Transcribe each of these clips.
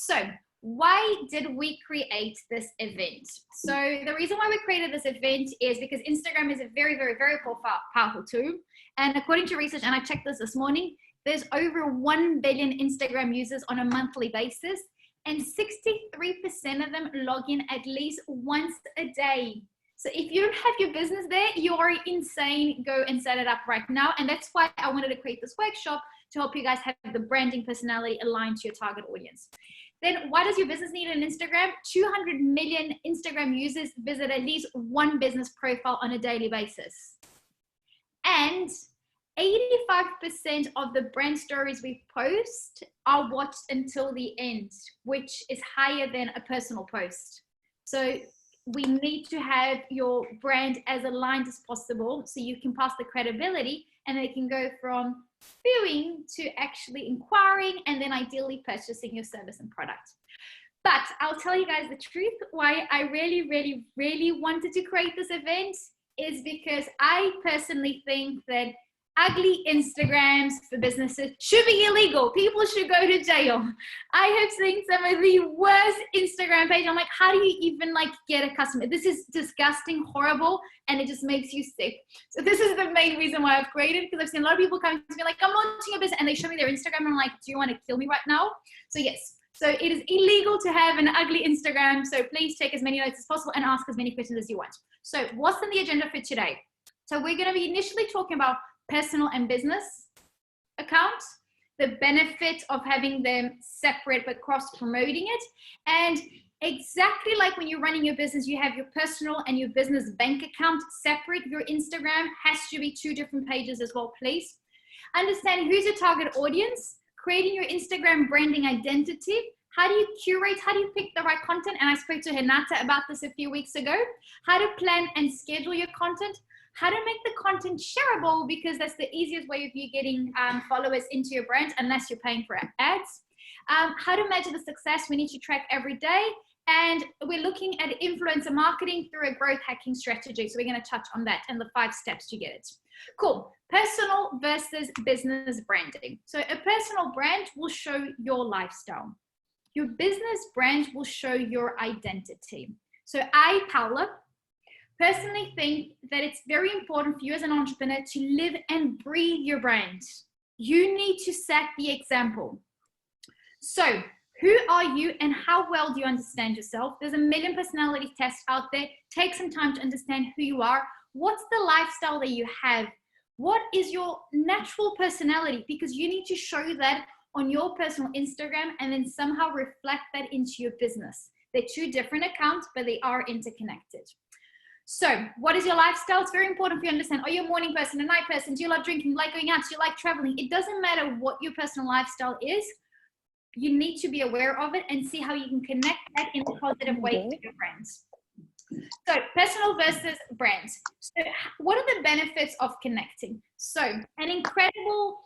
So why did we create this event? So the reason why we created this event is because Instagram is a very, very, very powerful tool. And according to research, and I checked this morning, there's over 1 billion Instagram users on a monthly basis, and 63% of them log in at least once a day. So if you don't have your business there, you are insane. Go and set it up right now. And that's why I wanted to create this workshop to help you guys have the branding personality aligned to your target audience. Then why does your business need an Instagram? 200 million Instagram users visit at least one business profile on a daily basis. And 85% of the brand stories we post are watched until the end, which is higher than a personal post. So we need to have your brand as aligned as possible so you can pass the credibility, and they can go from viewing to actually inquiring and then ideally purchasing your service and product. But I'll tell you guys the truth, why I really wanted to create this event is because I personally think that ugly Instagrams for businesses should be illegal. People should go to jail. I have seen some of the worst Instagram pages. I'm like, how do you even get a customer? This is disgusting, horrible, and it just makes you sick. So this is the main reason why I've created it, because I've seen a lot of people come to me like, I'm launching a business, and they show me their Instagram, and I'm like, do you want to kill me right now? So yes. So it is illegal to have an ugly Instagram. So please take as many notes as possible and ask as many questions as you want. So what's on the agenda for today? So we're going to be initially talking about personal and business accounts, the benefit of having them separate but cross-promoting it. And exactly like when you're running your business, you have your personal and your business bank account separate. Your Instagram has to be 2 different pages as well, please. Understand who's your target audience, creating your Instagram branding identity. How do you curate? How do you pick the right content? And I spoke to Renata about this a few weeks ago. How to plan and schedule your content. How to make the content shareable, because that's the easiest way of you getting followers into your brand, unless you're paying for ads. How to measure the success we need to track every day. And we're looking at influencer marketing through a growth hacking strategy. So we're going to touch on that and the 5 steps to get it. Cool. Personal versus business branding. So a personal brand will show your lifestyle. Your business brand will show your identity. So I, Paula, personally think that it's very important for you as an entrepreneur to live and breathe your brand. You need to set the example. So who are you and how well do you understand yourself? There's a million personality tests out there. Take some time to understand who you are. What's the lifestyle that you have? What is your natural personality? Because you need to show that on your personal Instagram and then somehow reflect that into your business. They're 2 different accounts, but they are interconnected. So what is your lifestyle? It's very important for you to understand. Are you a morning person, a night person? Do you like drinking? Do you like going out? Do you like traveling? It doesn't matter what your personal lifestyle is. You need to be aware of it and see how you can connect that in a positive way to your brands. So personal versus brands. So what are the benefits of connecting? So an incredible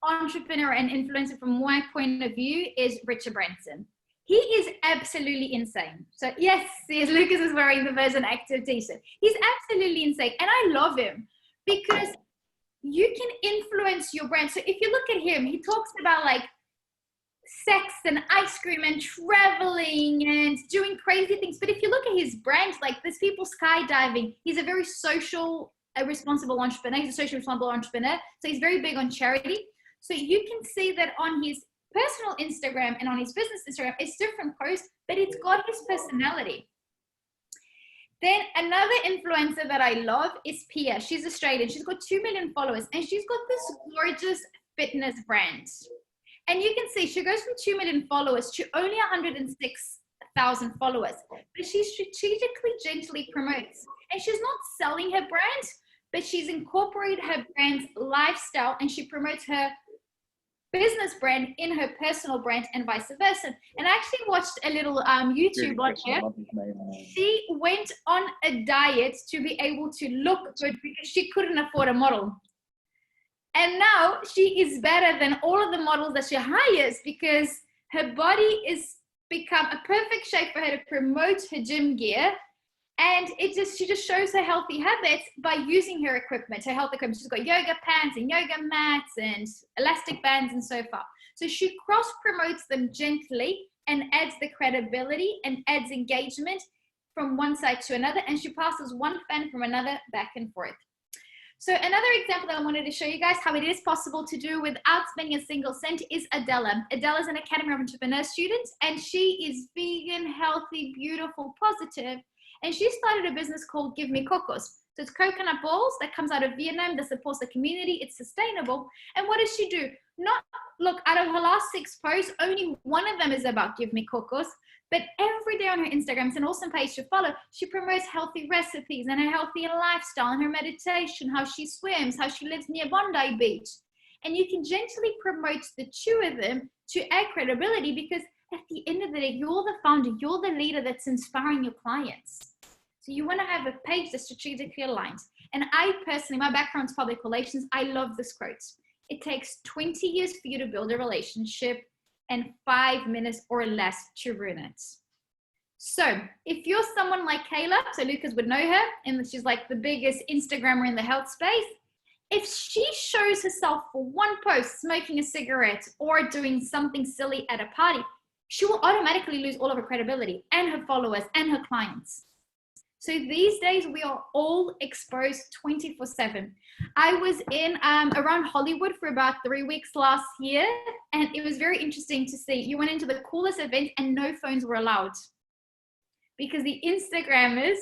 entrepreneur and influencer from my point of view is Richard Branson. He is absolutely insane. So yes, Lucas is wearing the Version Active t-shirt. He's absolutely insane. And I love him because you can influence your brand. So if you look at him, he talks about sex and ice cream and traveling and doing crazy things. But if you look at his brand, there's people skydiving. He's a very social, responsible entrepreneur. He's a socially responsible entrepreneur. So he's very big on charity. So you can see that on his personal Instagram and on his business Instagram, it's different posts, but it's got his personality. Then another influencer that I love is Pia. She's Australian. She's got 2 million followers and she's got this gorgeous fitness brand. And you can see she goes from 2 million followers to only 106,000 followers. But she strategically, gently promotes. And she's not selling her brand, but she's incorporated her brand's lifestyle and she promotes her business brand in her personal brand and vice versa. And I actually watched a little YouTube on her. She went on a diet to be able to look good because she couldn't afford a model. And now she is better than all of the models that she hires because her body is become a perfect shape for her to promote her gym gear. And she just shows her healthy habits by using her equipment, her health equipment. She's got yoga pants and yoga mats and elastic bands and so forth. So she cross promotes them gently and adds the credibility and adds engagement from one side to another, and she passes one fan from another back and forth. So another example that I wanted to show you guys how it is possible to do without spending a single cent is Adela. Adela is an Academy of Entrepreneur student, and she is vegan, healthy, beautiful, positive, and she started a business called Give Me Cocos. So it's coconut balls that comes out of Vietnam that supports the community. It's sustainable. And what does she do? Look, out of her last 6 posts, only one of them is about Give Me Cocos. But every day on her Instagram, it's an awesome page to follow. She promotes healthy recipes and a healthy lifestyle and her meditation, how she swims, how she lives near Bondi Beach. And you can gently promote the two of them to add credibility, because at the end of the day, you're the founder, you're the leader that's inspiring your clients. So you want to have a page that's strategically aligned. And I personally, my background is public relations. I love this quote. It takes 20 years for you to build a relationship and 5 minutes or less to ruin it. So if you're someone like Kayla, so Lucas would know her, and she's like the biggest Instagrammer in the health space. If she shows herself for one post smoking a cigarette or doing something silly at a party, she will automatically lose all of her credibility and her followers and her clients. So these days we are all exposed 24/7. I was in around Hollywood for about 3 weeks last year, and it was very interesting to see. You went into the coolest event and no phones were allowed, because the Instagrammers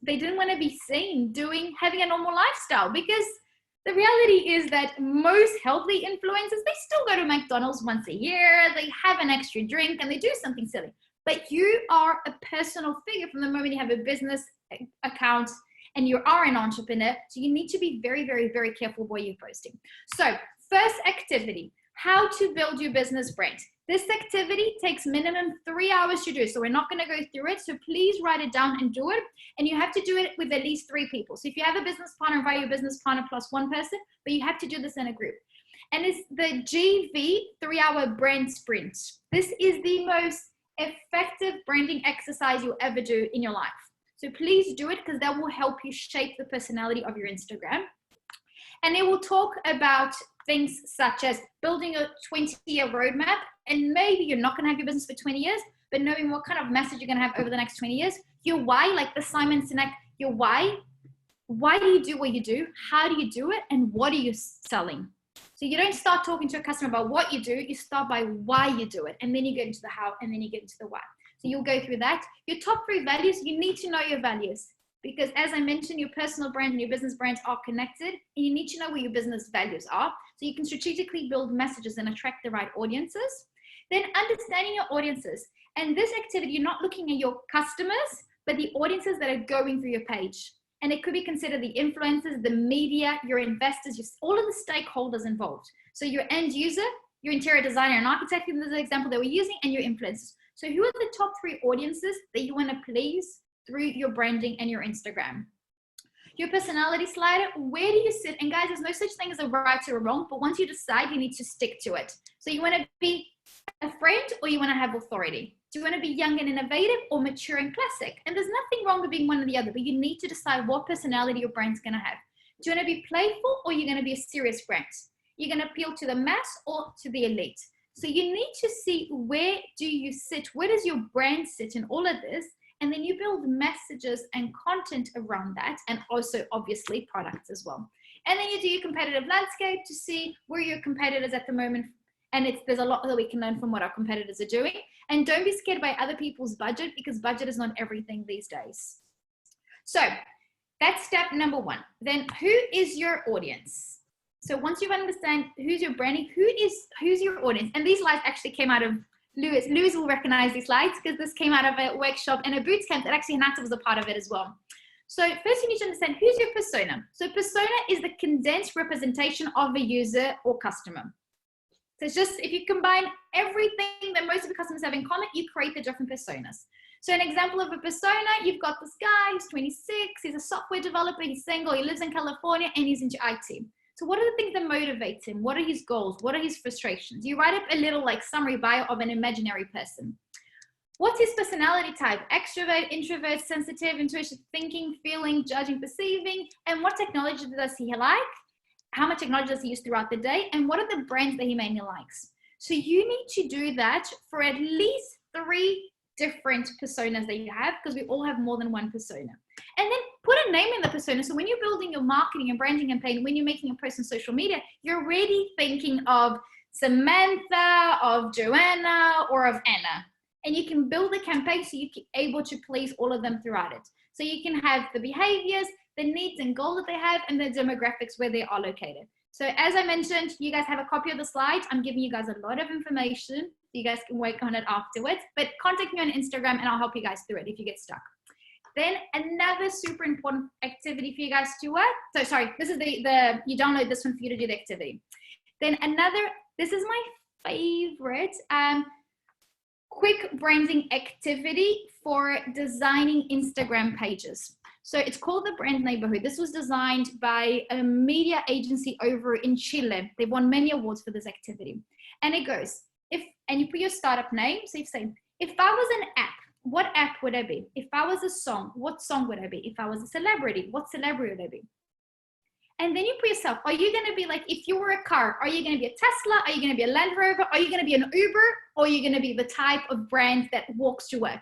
they didn't want to be seen having a normal lifestyle, because the reality is that most healthy influencers, they still go to McDonald's once a year, they have an extra drink, and they do something silly. But you are a personal figure from the moment you have a business account and you are an entrepreneur. So you need to be very, very, very careful what you're posting. So first activity, how to build your business brand. This activity takes minimum 3 hours to do. So we're not going to go through it. So please write it down and do it. And you have to do it with at least 3 people. So if you have a business partner, invite your business partner plus 1 person, but you have to do this in a group. And it's the GV 3-hour brand sprint. This is the most effective branding exercise you'll ever do in your life. So please do it, because that will help you shape the personality of your Instagram. And it will talk about things such as building a 20-year roadmap. And maybe you're not going to have your business for 20 years, but knowing what kind of message you're going to have over the next 20 years. Your why, like the Simon Sinek, your why. Why do you do what you do? How do you do it? And what are you selling? So you don't start talking to a customer about what you do, you start by why you do it. And then you get into the how, and then you get into the why. So you'll go through that. Your top 3 values, you need to know your values. Because as I mentioned, your personal brand and your business brands are connected. And you need to know what your business values are, so you can strategically build messages and attract the right audiences. Then understanding your audiences. And this activity, you're not looking at your customers, but the audiences that are going through your page. And it could be considered the influencers, the media, your investors, all of the stakeholders involved. So your end user, your interior designer and architect, in this example that we're using, and your influencers. So who are the top 3 audiences that you want to please through your branding and your Instagram? Your personality slider, where do you sit? And guys, there's no such thing as a right or a wrong, but once you decide, you need to stick to it. So you want to be a friend, or you want to have authority? Do you want to be young and innovative, or mature and classic? And there's nothing wrong with being one or the other, but you need to decide what personality your brand's going to have. Do you want to be playful, or you're going to be a serious brand? You're going to appeal to the mass or to the elite? So you need to see, where do you sit? Where does your brand sit in all of this? And then you build messages and content around that, and also obviously products as well. And then you do your competitive landscape to see where your competitors at the moment. And there's a lot that we can learn from what our competitors are doing. And don't be scared by other people's budget, because budget is not everything these days. So that's step number 1. Then who is your audience? So once you understand who's your branding, who's your audience? And these slides actually came out of Lewis. Lewis will recognize these slides, because this came out of a workshop and a boot camp that actually Hanata was a part of it as well. So first you need to understand, who's your persona? So persona is the condensed representation of a user or customer. So it's just, if you combine everything that most of the customers have in common, you create the different personas. So an example of a persona, you've got this guy, he's 26, he's a software developer, he's single, he lives in California, and he's into IT. So what are the things that motivate him? What are his goals? What are his frustrations? You write up a little summary bio of an imaginary person. What's his personality type? Extrovert, introvert, sensitive, intuitive, thinking, feeling, judging, perceiving, and what technology does he like? How much technology does he use throughout the day? And what are the brands that he mainly likes? So you need to do that for at least 3 different personas that you have, because we all have more than one persona. And then put a name in the persona. So when you're building your marketing and branding campaign, when you're making a post on social media, you're already thinking of Samantha, of Joanna, or of Anna. And you can build a campaign so you're able to place all of them throughout it. So you can have the behaviors, the needs and goals that they have, and the demographics where they are located. So as I mentioned, you guys have a copy of the slides. I'm giving you guys a lot of information. You guys can work on it afterwards, but contact me on Instagram and I'll help you guys through it if you get stuck. Then another super important activity for you guys to work. So sorry, this is you download this one for you to do the activity. Then this is my favorite quick branding activity for designing Instagram pages. So it's called the Brand Neighborhood. This was designed by a media agency over in Chile. They won many awards for this activity. And it goes, and you put your startup name. So you say, if I was an app, what app would I be? If I was a song, what song would I be? If I was a celebrity, what celebrity would I be? And then you put yourself, are you going to be like, if you were a car, are you going to be a Tesla? Are you going to be a Land Rover? Are you going to be an Uber? Or are you going to be the type of brand that walks to work?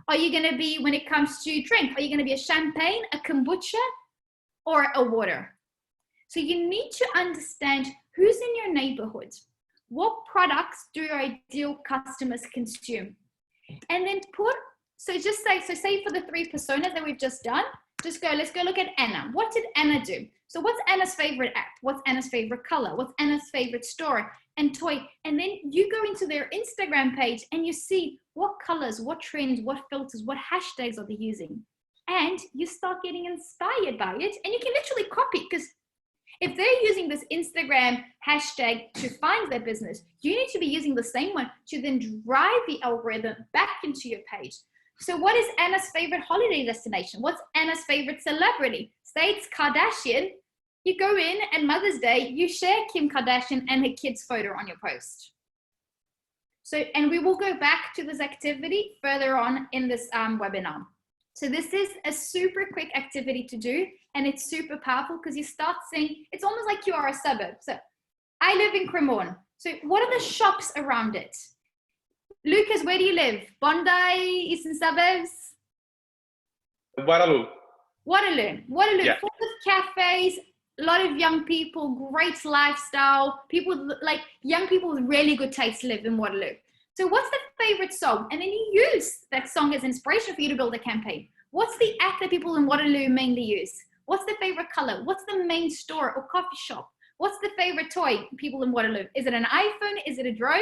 Are you going to be, when it comes to drink, are you going to be a champagne, a kombucha, or a water? So you need to understand who's in your neighborhood. What products do your ideal customers consume? And then say for the 3 personas that we've just done, let's go look at Anna. What did Anna do? So what's Anna's favorite app? What's Anna's favorite color? What's Anna's favorite store and toy? And then you go into their Instagram page and you see what colors, what trends, what filters, what hashtags are they using? And you start getting inspired by it, and you can literally copy, because if they're using this Instagram hashtag to find their business, you need to be using the same one to then drive the algorithm back into your page. So what is Anna's favorite holiday destination? What's Anna's favorite celebrity? Say it's Kardashian. You go in and Mother's Day, you share Kim Kardashian and her kid's photo on your post. So, and we will go back to this activity further on in this webinar. So this is a super quick activity to do, and it's super powerful because you start seeing, it's almost like you are a suburb. So I live in Cremorne. So what are the shops around it? Lucas, where do you live? Bondi, Eastern Suburbs? Waterloo. Yeah. Full of cafes, a lot of young people, great lifestyle, young people with really good taste live in Waterloo. So what's the favorite song? And then you use that song as inspiration for you to build a campaign. What's the app that people in Waterloo mainly use? What's the favorite color? What's the main store or coffee shop? What's the favorite toy people in Waterloo? Is it an iPhone? Is it a drone?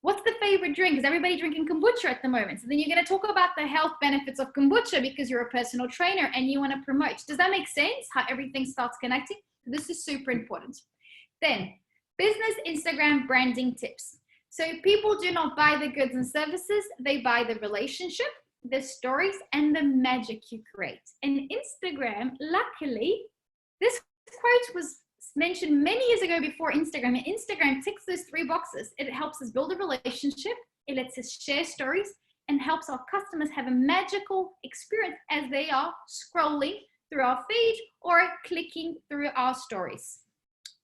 What's the favorite drink? Is everybody drinking kombucha at the moment? So then you're going to talk about the health benefits of kombucha because you're a personal trainer and you want to promote. Does that make sense? How everything starts connecting? This is super important. Then, business Instagram branding tips. So people do not buy the goods and services. They buy the relationship, the stories, and the magic you create. And Instagram, luckily, this quote was mentioned many years ago before Instagram, and Instagram ticks those 3 boxes. It helps us build a relationship, it lets us share stories, and helps our customers have a magical experience as they are scrolling through our feed or clicking through our stories.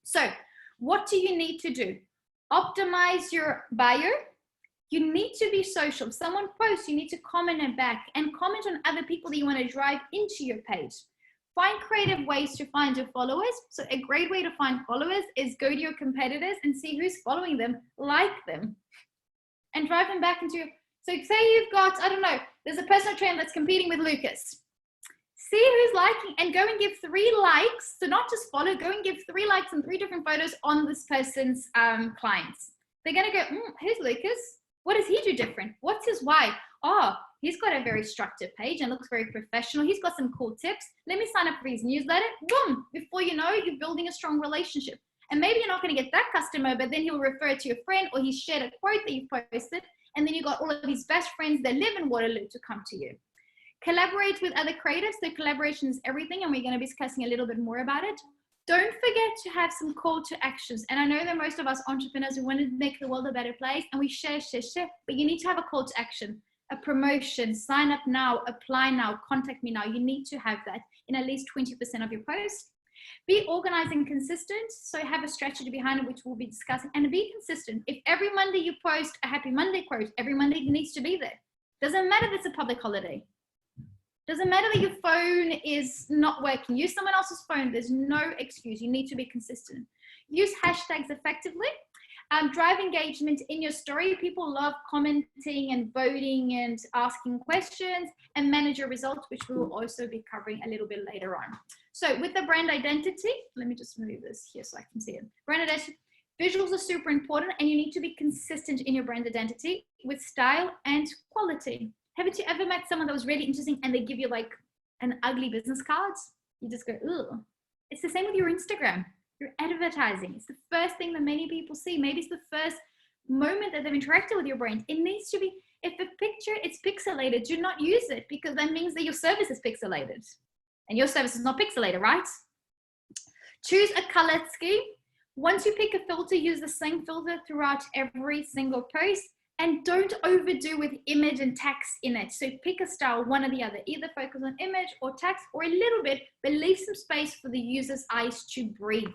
So what do you need to do? Optimize your bio. You need to be social. If someone posts, you need to comment it back and comment on other people that you want to drive into your page. Find creative ways to find your followers. So a great way to find followers is go to your competitors and see who's following them, like them, and drive them back into your, so say you've got, I don't know, there's a personal trainer that's competing with Lucas. See who's liking and go and give 3 likes. So not just follow, go and give 3 likes and 3 different photos on this person's clients. They're going to go, who's Lucas? What does he do different? What's his why? Oh, he's got a very structured page and looks very professional. He's got some cool tips. Let me sign up for his newsletter. Boom. Before you know it, you're building a strong relationship. And maybe you're not going to get that customer, but then he'll refer it to your friend, or he shared a quote that you posted. And then you got all of his best friends that live in Waterloo to come to you. Collaborate with other creatives. So collaboration is everything, and we're going to be discussing a little bit more about it. Don't forget to have some call to actions. And I know that most of us entrepreneurs, we want to make the world a better place, and we share, but you need to have a call to action, a promotion, sign up now, apply now, contact me now. You need to have that in at least 20% of your posts. Be organized and consistent. So have a strategy behind it, which we'll be discussing, and be consistent. If every Monday you post a Happy Monday quote, every Monday it needs to be there. Doesn't matter if it's a public holiday. Doesn't matter that your phone is not working. Use someone else's phone. There's no excuse. You need to be consistent. Use hashtags effectively. Drive engagement in your story. People love commenting and voting and asking questions, and manage your results, which we will also be covering a little bit later on. So with the brand identity, let me just move this here so I can see it. Brand identity, visuals are super important, and you need to be consistent in your brand identity with style and quality. Haven't you ever met someone that was really interesting and they give you like an ugly business card? You just go, ugh. It's the same with your Instagram. Your advertising. It's the first thing that many people see. Maybe it's the first moment that they've interacted with your brand. It needs to be, if a picture is pixelated, do not use it, because that means that your service is pixelated. And your service is not pixelated, right? Choose a color scheme. Once you pick a filter, use the same filter throughout every single post, and don't overdo with image and text in it. So pick a style, one or the other. Either focus on image or text, or a little bit, but leave some space for the user's eyes to breathe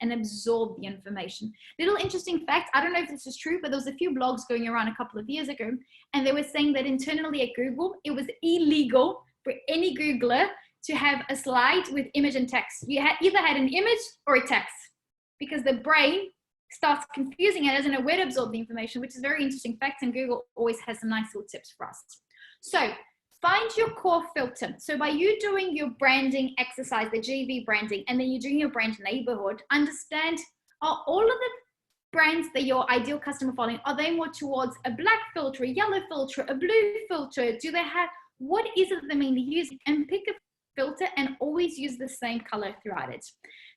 and absorb the information. Little interesting fact, I don't know if this is true, but there was a few blogs going around a couple of years ago, and they were saying that internally at Google, it was illegal for any Googler to have a slide with image and text. You either had an image or a text, because the brain starts confusing it, doesn't know where to absorb the information, which is very interesting fact, and Google always has some nice little tips for us. So find your core filter. So by you doing your branding exercise, the GV branding, and then you're doing your brand neighborhood, understand, are all of the brands that your ideal customer following, are they more towards a black filter, a yellow filter, a blue filter? Do they have, what is it they mainly use? And pick a filter and always use the same color throughout it.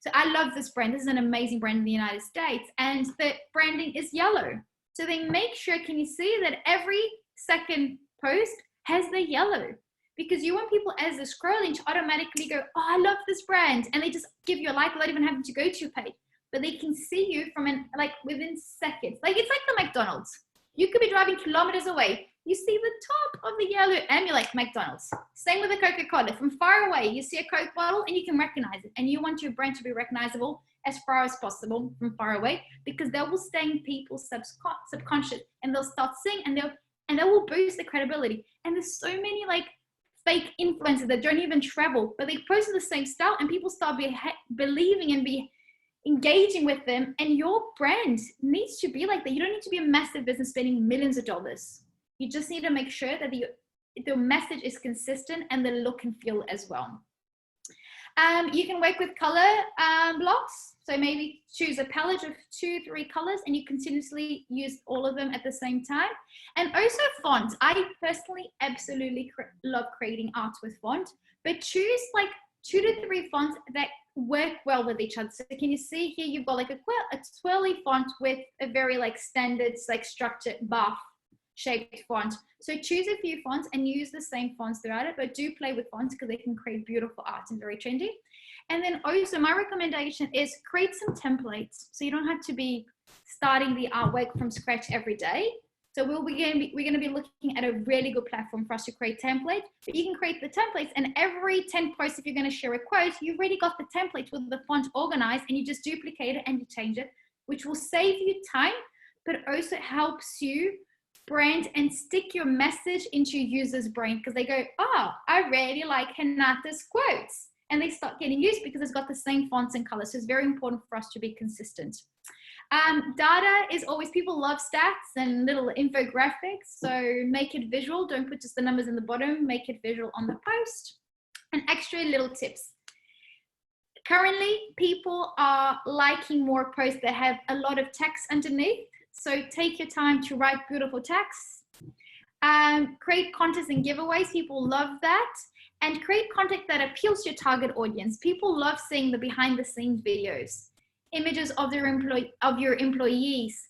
So I love this brand. This is an amazing brand in the United States, and the branding is yellow. So they make sure, can you see that every second post has the yellow? Because you want people, as they're scrolling, to automatically go, oh, I love this brand. And they just give you a like without even having to go to your page. But they can see you from within seconds. Like, it's like the McDonald's. You could be driving kilometers away. You see the top of the yellow and you're like, McDonald's. Same with the Coca-Cola. From far away, you see a Coke bottle and you can recognize it. And you want your brand to be recognizable as far as possible from far away, because that will stay in people's subconscious, and they'll start seeing, and that will boost the credibility. And there's so many like fake influencers that don't even travel, but they post the same style, and people start believing and be engaging with them. And your brand needs to be like that. You don't need to be a massive business spending millions of dollars. You just need to make sure that the message is consistent, and the look and feel as well. You can work with color blocks. So maybe choose a palette of 2-3 colors, and you continuously use all of them at the same time. And also font. I personally absolutely love creating art with font, but choose like 2 to 3 fonts that work well with each other. So can you see here, you've got like a twirly font with a very like standard, like structured buff shaped font. So choose a few fonts and use the same fonts throughout it, but do play with fonts because they can create beautiful art and very trendy. And then also my recommendation is create some templates. So you don't have to be starting the artwork from scratch every day. So we're going to be looking at a really good platform for us to create templates. But you can create the templates, and every 10 posts, if you're going to share a quote, you've already got the template with the font organized, and you just duplicate it and you change it, which will save you time, but also helps you brand and stick your message into your user's brain, because they go, oh, I really like Renata's quotes. And they start getting used because it's got the same fonts and colors. So it's very important for us to be consistent. Data is always, people love stats and little infographics. So make it visual. Don't put just the numbers in the bottom. Make it visual on the post. And extra little tips. Currently, people are liking more posts that have a lot of text underneath. So take your time to write beautiful text. Create contests and giveaways. People love that. And create content that appeals to your target audience. People love seeing the behind the scenes videos, images of your employees.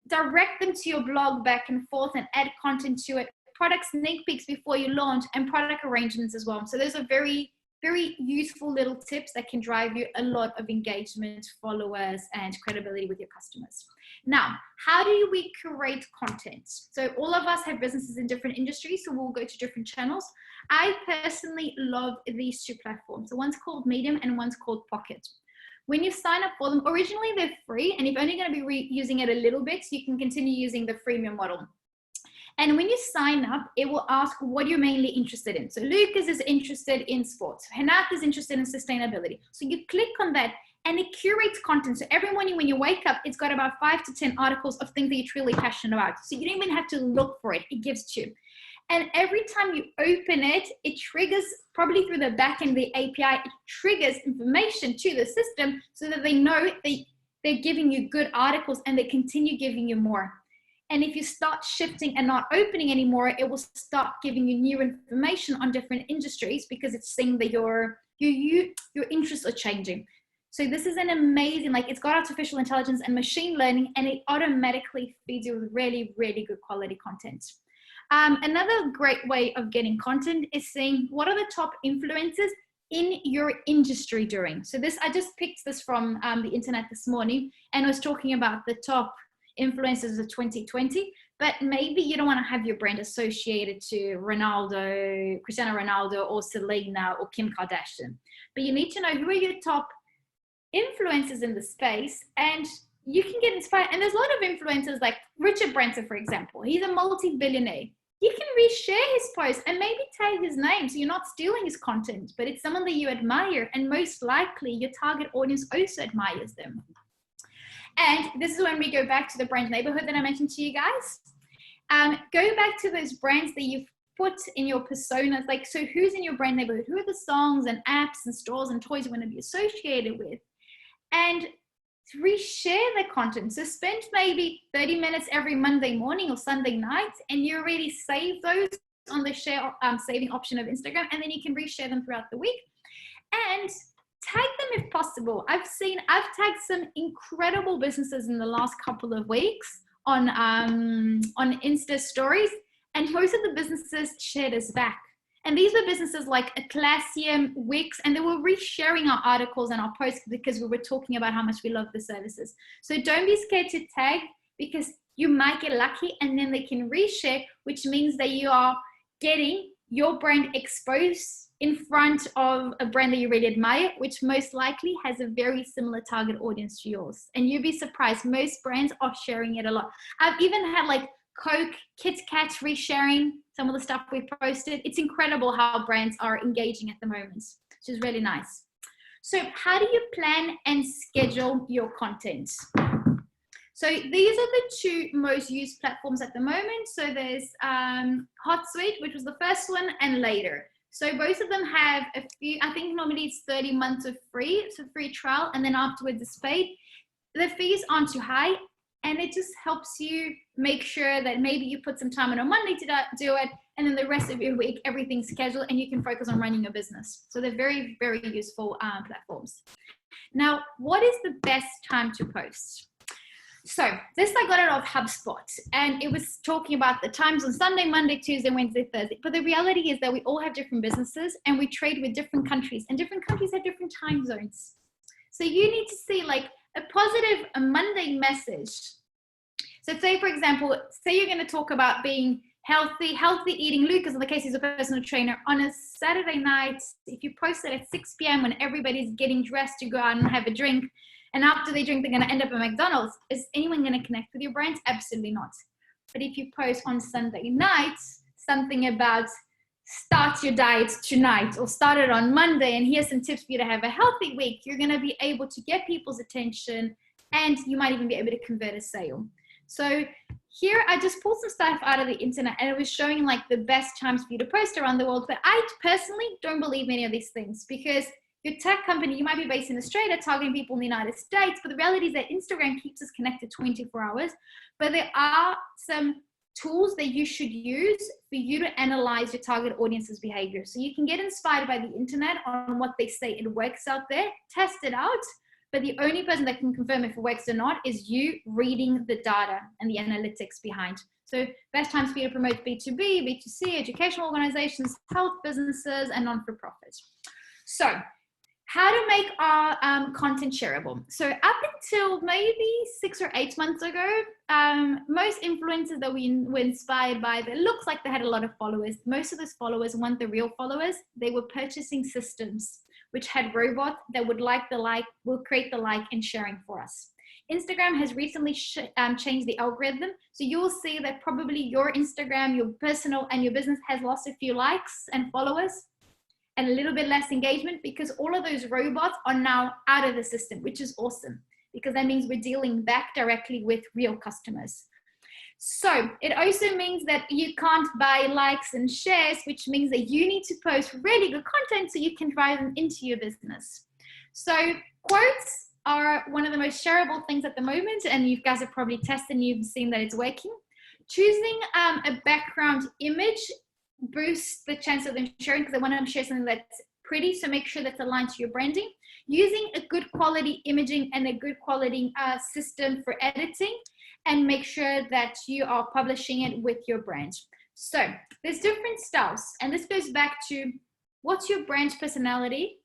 Direct them to your blog back and forth and add content to it. Product sneak peeks before you launch, and product arrangements as well. So those are very very useful little tips that can drive you a lot of engagement, followers, and credibility with your customers. Now, how do we curate content? So all of us have businesses in different industries, so we'll go to different channels. I personally love these two platforms. So one's called Medium and one's called Pocket. When you sign up for them, originally they're free, and you're only going to be using it a little bit, so you can continue using the freemium model. And when you sign up, it will ask what you're mainly interested in. So Lucas is interested in sports. Renata is interested in sustainability. So you click on that and it curates content. So every morning when you wake up, it's got about 5 to 10 articles of things that you're truly passionate about. So you don't even have to look for it. It gives it to you. And every time you open it, it triggers, probably through the back end of the API, it triggers information to the system so that they know they're giving you good articles and they continue giving you more. And if you start shifting and not opening anymore, it will start giving you new information on different industries because it's saying that your interests are changing. So this is an amazing, like it's got artificial intelligence and machine learning, and it automatically feeds you with really, really good quality content. Another great way of getting content is seeing what are the top influencers in your industry doing. So this, I just picked this from the internet this morning and was talking about the top influencers of 2020, but maybe you don't want to have your brand associated to Ronaldo, Cristiano Ronaldo, or Selena, or Kim Kardashian. But you need to know who are your top influencers in the space, and you can get inspired. And there's a lot of influencers like Richard Branson, for example. He's a multi-billionaire. You can reshare his post and maybe tag his name so you're not stealing his content, but it's someone that you admire, and most likely your target audience also admires them. And this is when we go back to the brand neighborhood that I mentioned to you guys. Go back to those brands that you've put in your personas. Like, so who's in your brand neighborhood? Who are the songs and apps and stores and toys you want to be associated with? And reshare the content. So spend maybe 30 minutes every Monday morning or Sunday night, and you already save those on the share saving option of Instagram, and then you can reshare them throughout the week. And tag them if possible. I've tagged some incredible businesses in the last couple of weeks on Insta stories, and most of the businesses shared us back. And these were businesses like Atlassian, Wix, and they were resharing our articles and our posts because we were talking about how much we love the services. So don't be scared to tag, because you might get lucky and then they can reshare, which means that you are getting your brand exposed in front of a brand that you really admire, which most likely has a very similar target audience to yours. And you'd be surprised, most brands are sharing it a lot. I've even had like Coke, Kit Kat resharing some of the stuff we've posted. It's incredible how brands are engaging at the moment, which is really nice. So how do you plan and schedule your content? So these are the two most used platforms at the moment. So there's HotSuite, which was the first one, and Later. So both of them have a few, I think normally it's 30 months of free, it's a free trial, and then afterwards it's paid. The fees aren't too high, and it just helps you make sure that maybe you put some time on a Monday to do it, and then the rest of your week, everything's scheduled, and you can focus on running your business. So they're very, very useful platforms. Now, what is the best time to post? So this, I got it off HubSpot, and it was talking about the times on Sunday, Monday, Tuesday, Wednesday, Thursday. But the reality is that we all have different businesses, and we trade with different countries, and different countries have different time zones. So you need to see like a positive Monday message. So say, for example, say you're going to talk about being healthy eating. Lucas, in the case he's a personal trainer, on a Saturday night, if you post it at 6 p.m. when everybody's getting dressed to go out and have a drink, and after they drink, they're going to end up at McDonald's. Is anyone going to connect with your brand? Absolutely not. But if you post on Sunday night, something about start your diet tonight, or start it on Monday, and here's some tips for you to have a healthy week, you're going to be able to get people's attention, and you might even be able to convert a sale. So here I just pulled some stuff out of the internet, and it was showing like the best times for you to post around the world. But I personally don't believe any of these things, because your tech company, you might be based in Australia targeting people in the United States, but the reality is that Instagram keeps us connected 24 hours. But there are some tools that you should use for you to analyze your target audience's behavior. So you can get inspired by the internet on what they say it works out there, test it out. But the only person that can confirm if it works or not is you reading the data and the analytics behind. So best times for you to promote B2B, B2C, educational organizations, health businesses, and non-for-profit. So how to make our content shareable. So up until maybe 6 or 8 months ago, most influencers that we were inspired by, that looks like they had a lot of followers. Most of those followers weren't the real followers. They were purchasing systems which had robots that would will create the like and sharing for us. Instagram has recently changed the algorithm. So you'll see that probably your Instagram, your personal and your business has lost a few likes and followers and a little bit less engagement, because all of those robots are now out of the system, which is awesome, because that means we're dealing back directly with real customers. So it also means that you can't buy likes and shares, which means that you need to post really good content so you can drive them into your business. So quotes are one of the most shareable things at the moment, and you guys have probably tested and you've seen that it's working. Choosing a background image boost the chance of them sharing, because they want to share something that's pretty, so make sure that's aligned to your branding. Using a good quality imaging and a good quality system for editing, and make sure that you are publishing it with your brand. So there's different styles, and this goes back to what's your brand personality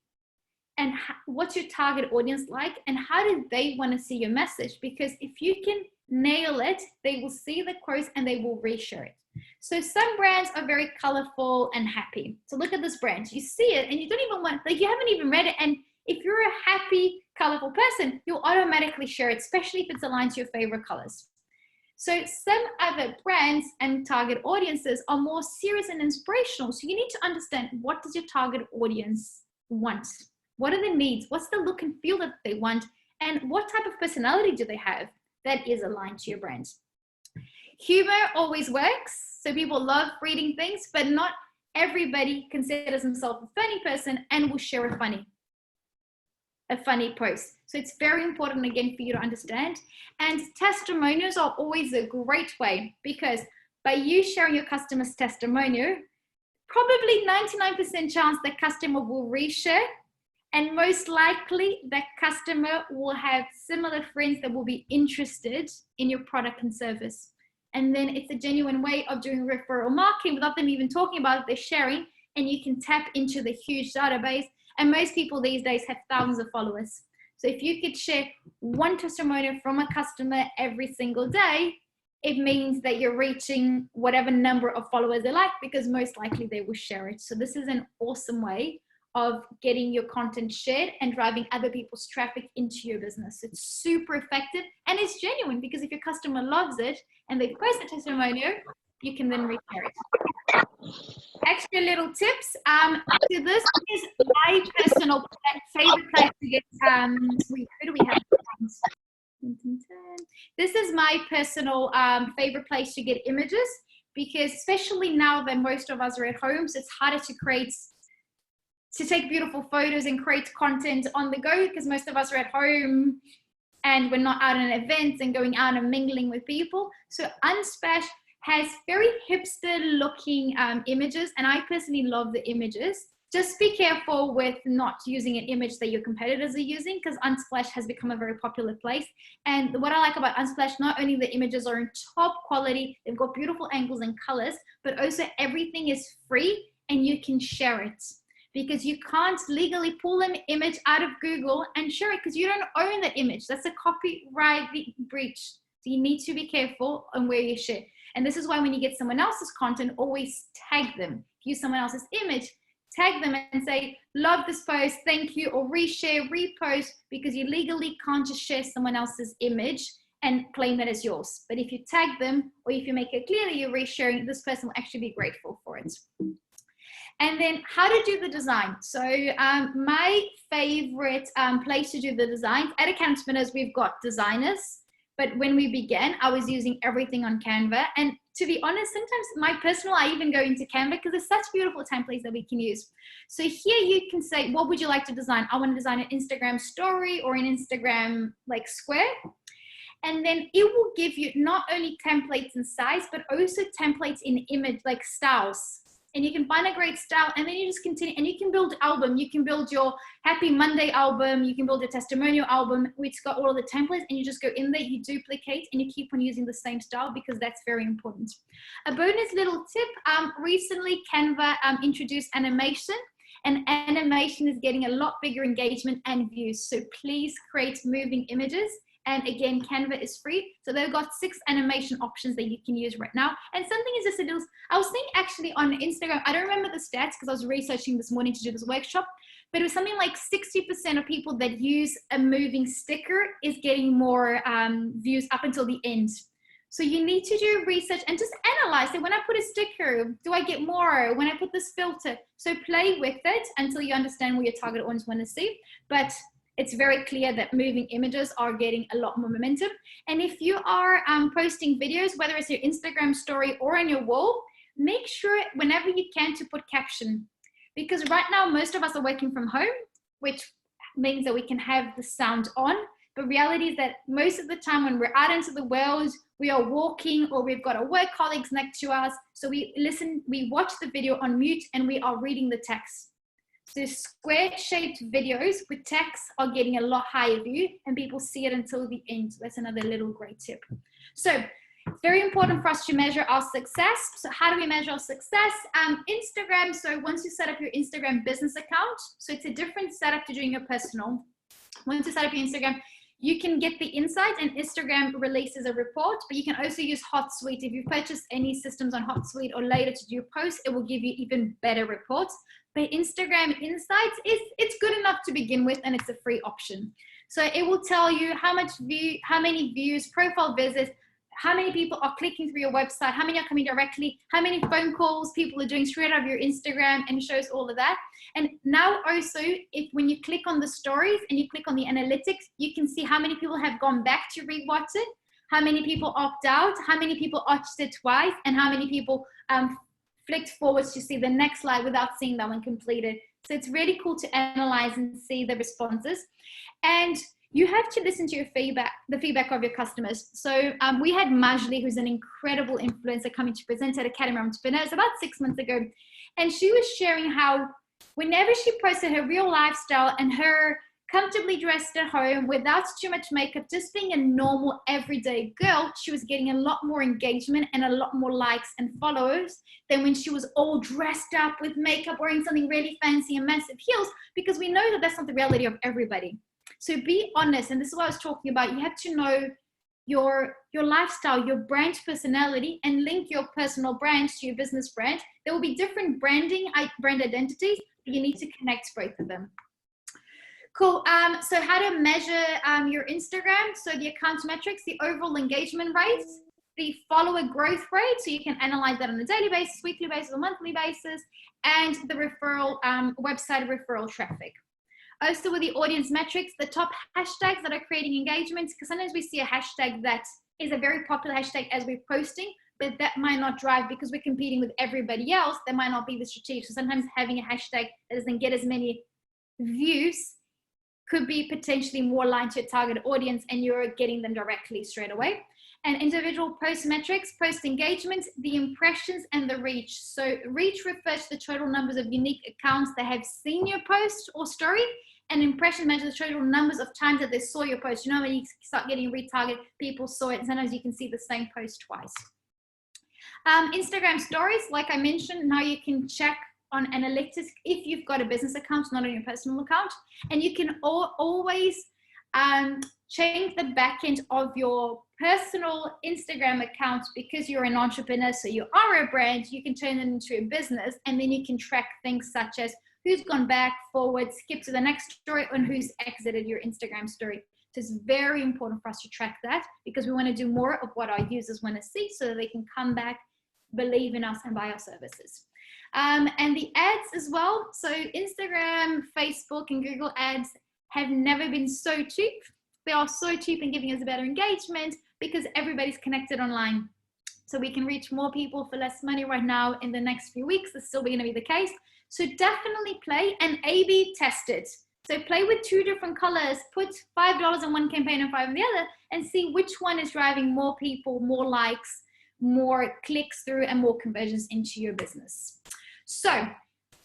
and what's your target audience like, and how do they want to see your message? Because if you can nail it, they will see the quotes and they will reshare it. So some brands are very colorful and happy. So look at this brand. You see it and you don't even want, like, you haven't even read it. And if you're a happy, colorful person, you'll automatically share it, especially if it's aligned to your favorite colors. So some other brands and target audiences are more serious and inspirational. So you need to understand, what does your target audience want? What are the needs? What's the look and feel that they want? And what type of personality do they have that is aligned to your brand? Humor always works. So people love reading things, but not everybody considers himself a funny person and will share a funny post. So it's very important, again, for you to understand. And testimonials are always a great way, because by you sharing your customer's testimonial, probably 99% chance that customer will reshare, and most likely that customer will have similar friends that will be interested in your product and service. And then it's a genuine way of doing referral marketing without them even talking about it. They're sharing, and you can tap into the huge database. And most people these days have thousands of followers. So if you could share one testimonial from a customer every single day, it means that you're reaching whatever number of followers they like, because most likely they will share it. So this is an awesome way of getting your content shared and driving other people's traffic into your business. It's super effective and it's genuine, because if your customer loves it and they post a testimonial, you can then reshare it. Extra little tips. So this is my personal favorite place to get, who do we have? This is my personal favorite place to get images, because especially now that most of us are at home, so it's harder to take beautiful photos and create content on the go, because most of us are at home and we're not out on events and going out and mingling with people. So Unsplash has very hipster looking images, and I personally love the images. Just be careful with not using an image that your competitors are using, because Unsplash has become a very popular place. And what I like about Unsplash, not only the images are in top quality, they've got beautiful angles and colors, but also everything is free and you can share it, because you can't legally pull an image out of Google and share it, because you don't own that image. That's a copyright breach. So you need to be careful on where you share. And this is why when you get someone else's content, always tag them. Use someone else's image, tag them and say, love this post, thank you, or reshare, repost, because you legally can't just share someone else's image and claim that as yours. But if you tag them, or if you make it clear that you're resharing, this person will actually be grateful for it. And then how to do the design. So my favorite place to do the design, at Account Spinners, we've got designers. But when we began, I was using everything on Canva. And to be honest, sometimes I even go into Canva, because there's such beautiful templates that we can use. So here you can say, what would you like to design? I want to design an Instagram story or an Instagram like square. And then it will give you not only templates in size, but also templates in image, like styles. And you can find a great style, and then you just continue, and you can build album. You can build your Happy Monday album. You can build a testimonial album, which got all of the templates, and you just go in there, you duplicate, and you keep on using the same style, because that's very important. A bonus little tip, recently Canva introduced animation, and animation is getting a lot bigger engagement and views. So please create moving images. And again, Canva is free. So they've got 6 animation options that you can use right now. And something is just a little, I was thinking actually on Instagram, I don't remember the stats because I was researching this morning to do this workshop, but it was something like 60% of people that use a moving sticker is getting more views up until the end. So you need to do research and just analyze it. When I put a sticker, do I get more? When I put this filter? So play with it until you understand what your target audience want to see. But it's very clear that moving images are getting a lot more momentum. And if you are posting videos, whether it's your Instagram story or on your wall, make sure whenever you can to put caption. Because right now, most of us are working from home, which means that we can have the sound on. But reality is that most of the time when we're out into the world, we are walking or we've got our work colleagues next to us. So we watch the video on mute and we are reading the text. So square-shaped videos with text are getting a lot higher view and people see it until the end. So that's another little great tip. So it's very important for us to measure our success. So how do we measure our success? Instagram, so once you set up your Instagram business account, so it's a different setup to doing your personal. Once you set up your Instagram, you can get the insights and Instagram releases a report, but you can also use HotSuite. If you purchase any systems on HotSuite or later to do posts, it will give you even better reports. But Instagram Insights, it's good enough to begin with, and it's a free option. So it will tell you how many views, profile visits, how many people are clicking through your website, how many are coming directly, how many phone calls people are doing straight out of your Instagram, and shows all of that. And now also, when you click on the stories and you click on the analytics, you can see how many people have gone back to rewatch it, how many people opt out, how many people watched it twice, and how many people flicked forwards to see the next slide without seeing that one completed. So it's really cool to analyze and see the responses. And you have to listen to your feedback, the feedback of your customers. So we had Majli, who's an incredible influencer, coming to present at Academy of Entrepreneurs about 6 months ago. And she was sharing how whenever she posted her real lifestyle and her comfortably dressed at home without too much makeup, just being a normal everyday girl, she was getting a lot more engagement and a lot more likes and followers than when she was all dressed up with makeup, wearing something really fancy and massive heels, because we know that that's not the reality of everybody. So be honest, and this is what I was talking about. You have to know your lifestyle, your brand personality, and link your personal brand to your business brand. There will be different brand identities, but you need to connect both of them. Cool. So how to measure your Instagram? So the account metrics, the overall engagement rates, the follower growth rate, so you can analyze that on a daily basis, weekly basis, or monthly basis, and the referral website referral traffic. Also with the audience metrics, the top hashtags that are creating engagements, because sometimes we see a hashtag that is a very popular hashtag as we're posting, but that might not drive because we're competing with everybody else. That might not be the strategic. So sometimes having a hashtag that doesn't get as many views could be potentially more aligned to your target audience and you're getting them directly straight away. And individual post metrics, post engagement, the impressions, and the reach. So reach refers to the total numbers of unique accounts that have seen your post or story, and impression measures the total numbers of times that they saw your post. You know, when you start getting retarget, people saw it, and sometimes you can see the same post twice. Instagram stories, like I mentioned, now you can check on analytics if you've got a business account, not on your personal account, and you can always change the backend of your personal Instagram account because you're an entrepreneur, so you are a brand. You can turn it into a business, and then you can track things such as who's gone back, forward, skip to the next story, and who's exited your Instagram story. So it's very important for us to track that because we want to do more of what our users want to see so that they can come back, believe in us, and buy our services. And the ads as well. So Instagram, Facebook, and Google ads have never been so cheap. They are so cheap and giving us a better engagement because everybody's connected online. So we can reach more people for less money right now. In the next few weeks, this is still going to be the case. So definitely play and A/B test it. So play with 2 different colors, put $5 in one campaign and $5 in the other, and see which one is driving more people, more likes, more clicks through, and more conversions into your business. So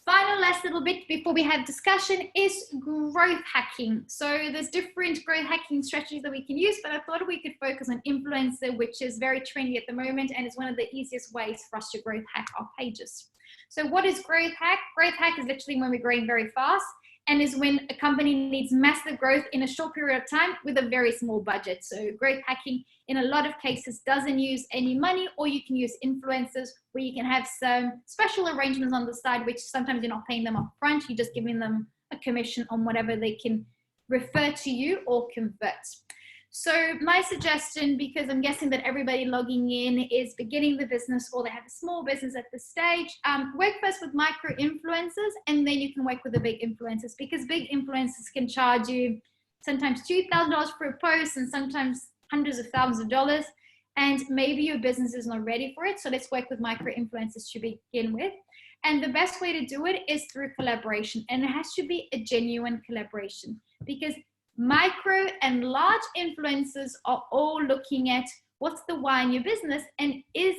Final last little bit before we have discussion is growth hacking. So there's different growth hacking strategies that we can use, but I thought we could focus on influencer, which is very trendy at the moment, and it's one of the easiest ways for us to growth hack our pages. So what is growth hack? Growth hack is literally when we're growing very fast, and is when a company needs massive growth in a short period of time with a very small budget. So growth hacking in a lot of cases doesn't use any money, or you can use influencers where you can have some special arrangements on the side, which sometimes you're not paying them up front, you're just giving them a commission on whatever they can refer to you or convert. So my suggestion, because I'm guessing that everybody logging in is beginning the business or they have a small business at this stage, work first with micro influencers, and then you can work with the big influencers, because big influencers can charge you sometimes $2,000 for a post and sometimes hundreds of thousands of dollars, and maybe your business is not ready for it. So let's work with micro influencers to begin with. And the best way to do it is through collaboration, and it has to be a genuine collaboration, because micro and large influencers are all looking at what's the why in your business, and is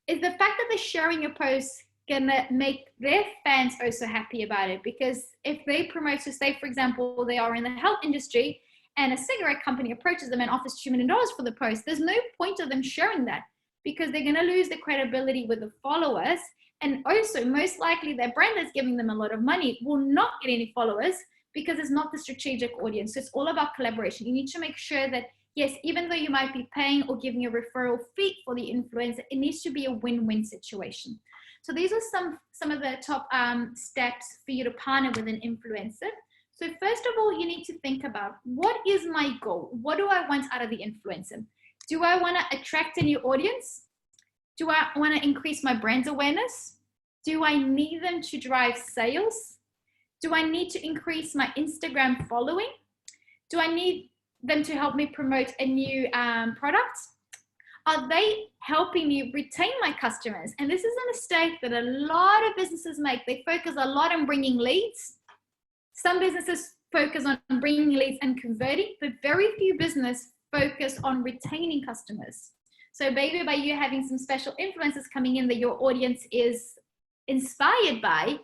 the fact that they're sharing your posts gonna make their fans also happy about it. Because if they promote, so say for example they are in the health industry and a cigarette company approaches them and offers $2 million for the post, there's no point of them sharing that, because they're gonna lose the credibility with the followers, and also most likely their brand that's giving them a lot of money will not get any followers, because it's not the strategic audience. So it's all about collaboration. You need to make sure that, yes, even though you might be paying or giving a referral fee for the influencer, it needs to be a win-win situation. So these are some of the top steps for you to partner with an influencer. So first of all, you need to think about, what is my goal? What do I want out of the influencer? Do I want to attract a new audience? Do I want to increase my brand awareness? Do I need them to drive sales? Do I need to increase my Instagram following? Do I need them to help me promote a new product? Are they helping me retain my customers? And this is a mistake that a lot of businesses make. They focus a lot on bringing leads. Some businesses focus on bringing leads and converting, but very few businesses focus on retaining customers. So maybe by you having some special influencers coming in that your audience is inspired by,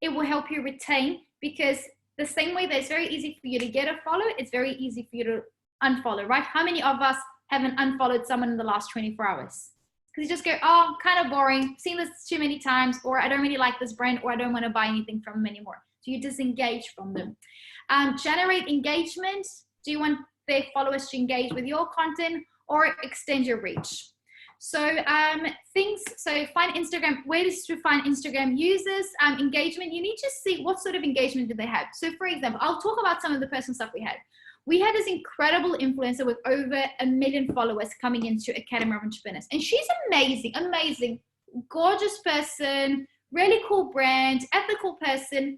it will help you retain, because the same way that it's very easy for you to get a follow, it's very easy for you to unfollow, right? How many of us haven't unfollowed someone in the last 24 hours? Because you just go, oh, kind of boring, seen this too many times, or I don't really like this brand, or I don't want to buy anything from them anymore. So you disengage from them. Generate engagement. Do you want their followers to engage with your content or extend your reach? So find Instagram, ways to find Instagram users, engagement. You need to see what sort of engagement do they have. So for example, I'll talk about some of the personal stuff we had. We had this incredible influencer with over 1 million followers coming into Academy of Entrepreneurs. And she's amazing, amazing, gorgeous person, really cool brand, ethical person.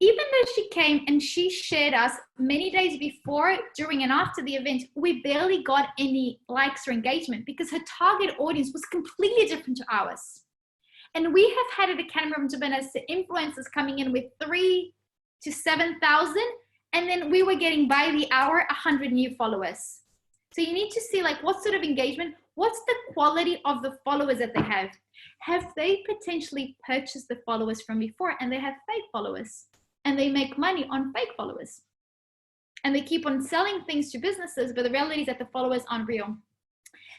Even though she came and she shared us many days before, during and after the event, we barely got any likes or engagement, because her target audience was completely different to ours. And we have had at Academy of Entrepreneurs influencers coming in with 3,000 to 7,000, and then we were getting by the hour 100 new followers. So you need to see like what sort of engagement, what's the quality of the followers that they have. Have they potentially purchased the followers from before and they have fake followers? And they make money on fake followers. And they keep on selling things to businesses, but the reality is that the followers aren't real.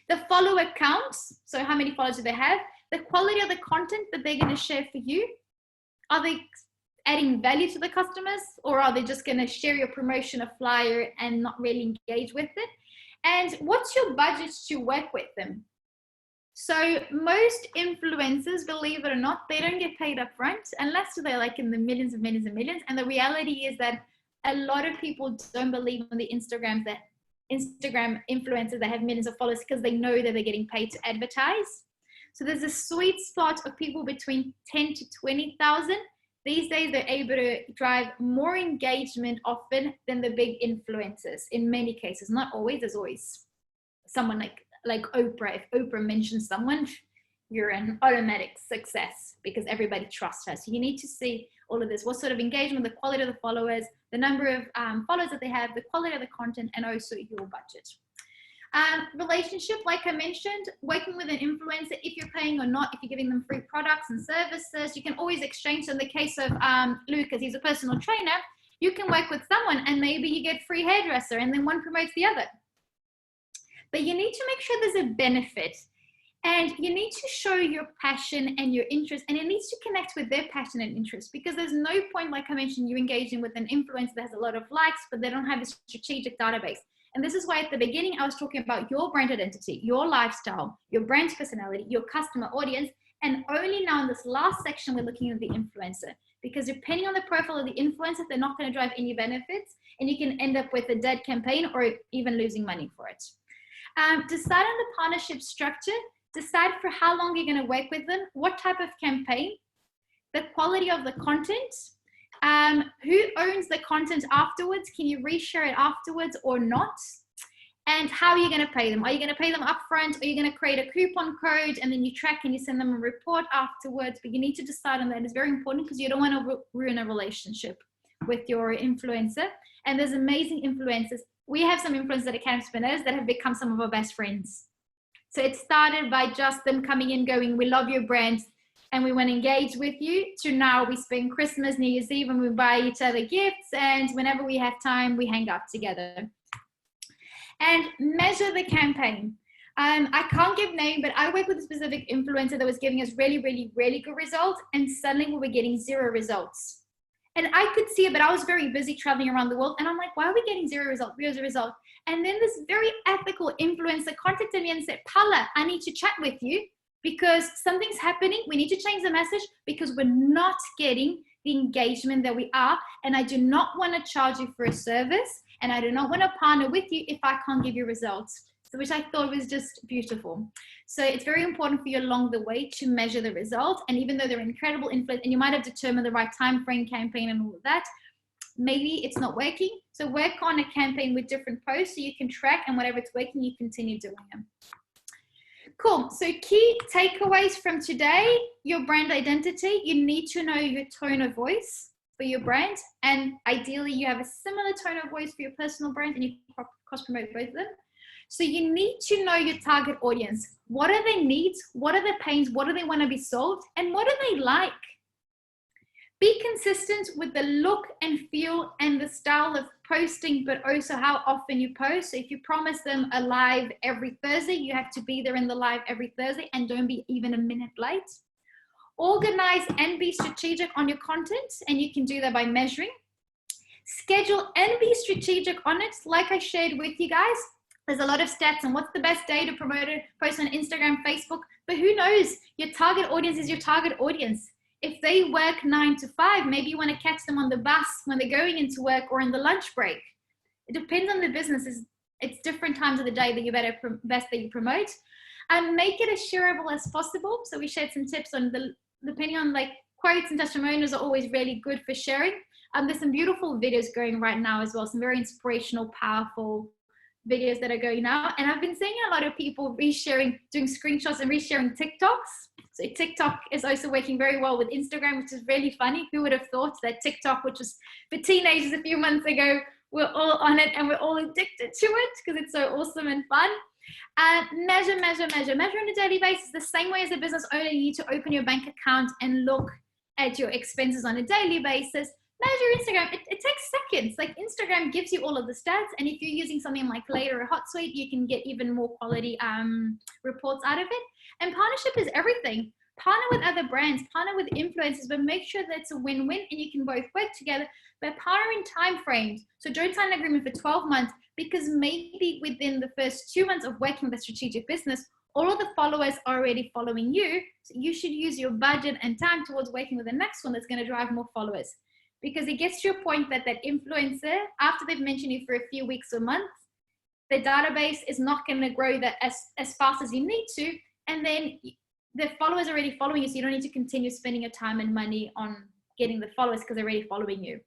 The follower counts, so how many followers do they have? The quality of the content that they're going to share for you. Are they adding value to the customers, or are they just going to share your promotion, a flyer, and not really engage with it? And what's your budget to work with them? So most influencers, believe it or not, they don't get paid up front unless they're like in the millions and millions and millions. And the reality is that a lot of people don't believe in the Instagram influencers that have millions of followers, because they know that they're getting paid to advertise. So there's a sweet spot of people between 10 to 20,000. These days, they're able to drive more engagement often than the big influencers in many cases. Not always, there's always someone like Oprah. If Oprah mentions someone, you're an automatic success because everybody trusts her. So you need to see all of this, what sort of engagement, the quality of the followers, the number of followers that they have, the quality of the content, and also your budget. Relationship, like I mentioned, working with an influencer, if you're paying or not, if you're giving them free products and services, you can always exchange. So in the case of Lucas, he's a personal trainer, you can work with someone and maybe you get free hairdresser and then one promotes the other. But you need to make sure there's a benefit, and you need to show your passion and your interest, and it needs to connect with their passion and interest, because there's no point, like I mentioned, you engaging with an influencer that has a lot of likes, but they don't have a strategic database. And this is why at the beginning I was talking about your brand identity, your lifestyle, your brand personality, your customer audience. And only now in this last section, we're looking at the influencer, because depending on the profile of the influencer, they're not going to drive any benefits, and you can end up with a dead campaign or even losing money for it. Decide on the partnership structure, decide for how long you're going to work with them, what type of campaign, the quality of the content, who owns the content afterwards, can you reshare it afterwards or not, and how are you going to pay them? Are you going to pay them upfront? Are you going to create a coupon code and then you track and you send them a report afterwards? But you need to decide on that. It's very important, because you don't want to ruin a relationship with your influencer. And there's amazing influencers. We have some influencers that are entrepreneurs that have become some of our best friends. So it started by just them coming in going, we love your brand and we want to engage with you, to now we spend Christmas, New Year's Eve, and we buy each other gifts, and whenever we have time, we hang out together. And measure the campaign. I can't give name, but I work with a specific influencer that was giving us really, really, really good results, and suddenly we were getting 0 results. And I could see it, but I was very busy traveling around the world. And I'm like, why are we getting 0 results? Here's a result. And then this very ethical influencer contacted me and said, Paula, I need to chat with you because something's happening. We need to change the message because we're not getting the engagement that we are. And I do not want to charge you for a service. And I do not want to partner with you if I can't give you results. So which I thought was just beautiful. So it's very important for you along the way to measure the results. And even though they're incredible influence, and you might have determined the right time frame, campaign, and all of that, maybe it's not working. So work on a campaign with different posts so you can track, and whatever it's working, you continue doing them. Cool. So key takeaways from today: your brand identity. You need to know your tone of voice for your brand, and ideally you have a similar tone of voice for your personal brand, and you can cross promote both of them. So you need to know your target audience. What are their needs? What are their pains? What do they want to be solved? And what do they like? Be consistent with the look and feel and the style of posting, but also how often you post. So if you promise them a live every Thursday, you have to be there in the live every Thursday, and don't be even a minute late. Organize and be strategic on your content, and you can do that by measuring. Schedule and be strategic on it. Like I shared with you guys, there's a lot of stats on what's the best day to promote it, post on Instagram, Facebook, but who knows? Your target audience is your target audience. If they work 9 to 5, maybe you want to catch them on the bus when they're going into work or in the lunch break. It depends on the business. It's different times of the day that you best that you promote. And make it as shareable as possible. So we shared some tips on depending on, like, quotes and testimonials are always really good for sharing. There's some beautiful videos going right now as well. Some very inspirational, powerful videos that are going now. And I've been seeing a lot of people resharing, doing screenshots and resharing TikToks. So TikTok is also working very well with Instagram, which is really funny. Who would have thought that TikTok, which was for teenagers a few months ago, we're all on it and we're all addicted to it because it's so awesome and fun. Measure on a daily basis. The same way as a business owner, you need to open your bank account and look at your expenses on a daily basis. Measure Instagram. It takes seconds. Like, Instagram gives you all of the stats, and if you're using something like Later or HotSuite, you can get even more quality reports out of it. And partnership is everything. Partner with other brands, partner with influencers, but make sure that it's a win-win and you can both work together. But partner in time frames. So don't sign an agreement for 12 months because maybe within the first 2 months of working with a strategic business, all of the followers are already following you. So you should use your budget and time towards working with the next one that's going to drive more followers. Because it gets to a point that influencer, after they've mentioned you for a few weeks or months, the database is not going to grow that as fast as you need to. And then the followers are already following you, so you don't need to continue spending your time and money on getting the followers because they're already following you.